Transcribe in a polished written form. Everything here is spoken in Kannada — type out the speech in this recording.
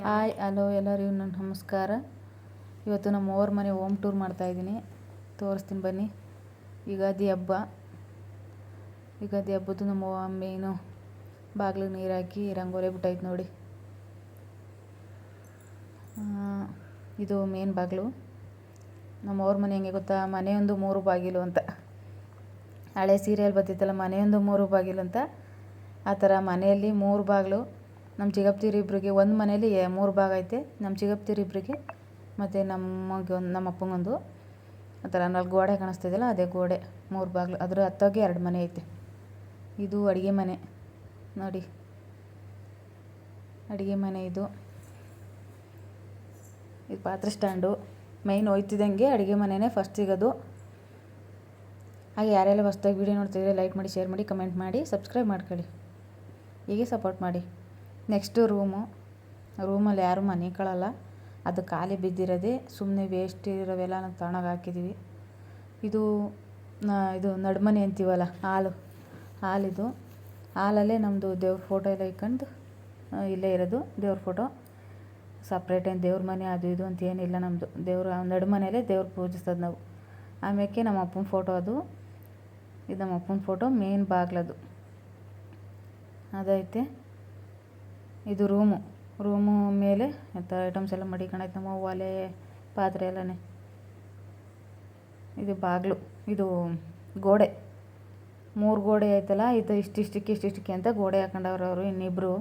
ಹಾಯ್ ಹಲೋ ಎಲ್ಲರಿಗೂ ನಮಸ್ಕಾರ. ಇವತ್ತು ನಮ್ಮ ಅವ್ರ ಮನೆ ಹೋಮ್ ಟೂರ್ ಮಾಡ್ತಾಯಿದ್ದೀನಿ, ತೋರಿಸ್ತೀನಿ ಬನ್ನಿ. ಯುಗಾದಿ ಹಬ್ಬದ್ದು ನಮ್ಮ ಮೇನು ಬಾಗಿಲಿಗೆ ನೀರು ಹಾಕಿ ರಂಗೋಲಿ ಬಿಟ್ಟೈತೆ ನೋಡಿ. ಇದು ಮೇನ್ ಬಾಗಿಲು. ನಮ್ಮ ಅವ್ರ ಮನೆ ಹೆಂಗೆ ಗೊತ್ತಾ, ಮನೆಯೊಂದು ಮೂರು ಬಾಗಿಲು ಅಂತ. ಹಳೆ ಸೀರಿಯಲ್ ಬರ್ತಿತ್ತಲ್ಲ, ಮನೆಯೊಂದು ಮೂರು ಬಾಗಿಲು ಅಂತ. ಆ ಥರ ಮನೆಯಲ್ಲಿ ಮೂರು ಬಾಗಿಲು. ನಮ್ಮ ಚಿಕ್ಕಪ್ಪತಿರಿಬ್ಬರಿಗೆ ಒಂದು ಮನೇಲಿ 3 ಭಾಗ ಐತೆ. ನಮ್ಮ ಚಿಕ್ಕಪ್ಪತಿರಿಬ್ಬರಿಗೆ ಮತ್ತು ನಮಗೆ ನಮ್ಮ ಅಪ್ಪಂಗೊಂದು. ಆ ಥರ 4 ಗೋಡೆ ಕಾಣಿಸ್ತಿದೆಯಲ್ಲ, ಅದೇ ಗೋಡೆ 3 ಬಾಗಿಲು. ಅದರ ಹತ್ತೋಗಿ 2 ಮನೆ ಐತೆ. ಇದು ಅಡುಗೆ ಮನೆ ನೋಡಿ, ಅಡುಗೆ ಮನೆ ಇದು ಪಾತ್ರೆ ಸ್ಟ್ಯಾಂಡು. ಮೈನ್ ಹೋಯ್ತಿದ್ದಂಗೆ ಅಡುಗೆ ಮನೆಯೇ ಫಸ್ಟ್ ಸಿಗೋದು. ಹಾಗೆ ಯಾರೆಲ್ಲ ಹೊಸ್ದಾಗಿ ವೀಡಿಯೋ ನೋಡ್ತಿದ್ರೆ ಲೈಕ್ ಮಾಡಿ, ಶೇರ್ ಮಾಡಿ, ಕಮೆಂಟ್ ಮಾಡಿ, ಸಬ್ಸ್ಕ್ರೈಬ್ ಮಾಡ್ಕೊಳ್ಳಿ. ಹೀಗೆ ಸಪೋರ್ಟ್ ಮಾಡಿ. ನೆಕ್ಸ್ಟು ರೂಮಲ್ಲಿ ಯಾರೂ ಮನಿಕೊಳ್ಳಲ್ಲ, ಅದು ಖಾಲಿ ಬಿದ್ದಿರೋದೇ. ಸುಮ್ಮನೆ ವೇಸ್ಟ್ ಇರೋವೆಲ್ಲ ನಾವು ತಗೊಂಡೋಗಿ ಹಾಕಿದ್ದೀವಿ. ಇದು ನಡುಮನೆ ಅಂತೀವಲ್ಲ, ಹಾಲಿದು. ಹಾಲಲ್ಲೇ ನಮ್ಮದು ದೇವ್ರ ಫೋಟೋ ಎಲ್ಲ ಇಟ್ಕೊಂಡು ಇಲ್ಲೇ ಇರೋದು. ದೇವ್ರ ಫೋಟೋ ಸಪ್ರೇಟ್ ಏನು ದೇವ್ರ ಮನೆ ಅದು ಇದು ಅಂತ ಏನಿಲ್ಲ. ನಮ್ಮದು ದೇವ್ರ ನಡುಮನೆಯಲ್ಲೇ ದೇವ್ರ ಪೂಜಿಸೋದು ನಾವು. ಆಮೇಲೆ ನಮ್ಮ ಅಪ್ಪನ ಫೋಟೋ ಇದು ನಮ್ಮ ಅಪ್ಪನ ಫೋಟೋ ಮೇನ್ ಬಾಗ್ಲದು ಅದೈತೆ. ಇದು ರೂಮು ಮೇಲೆ ಅಂತ ಐಟಮ್ಸ್ ಎಲ್ಲ ಮಡಿಕೊಂಡೈತೆ ನಮ್ಮ ಒಲೆ ಪಾತ್ರೆ ಎಲ್ಲನೇ. ಇದು ಬಾಗಿಲು, ಇದು ಗೋಡೆ 3 ಗೋಡೆ ಐತಲ್ಲ, ಇದು ಇಷ್ಟಿಷ್ಟಕ್ಕೆ ಅಂತ ಗೋಡೆ ಹಾಕೊಂಡವ್ರು ಅವರು ಇನ್ನಿಬ್ಬರು.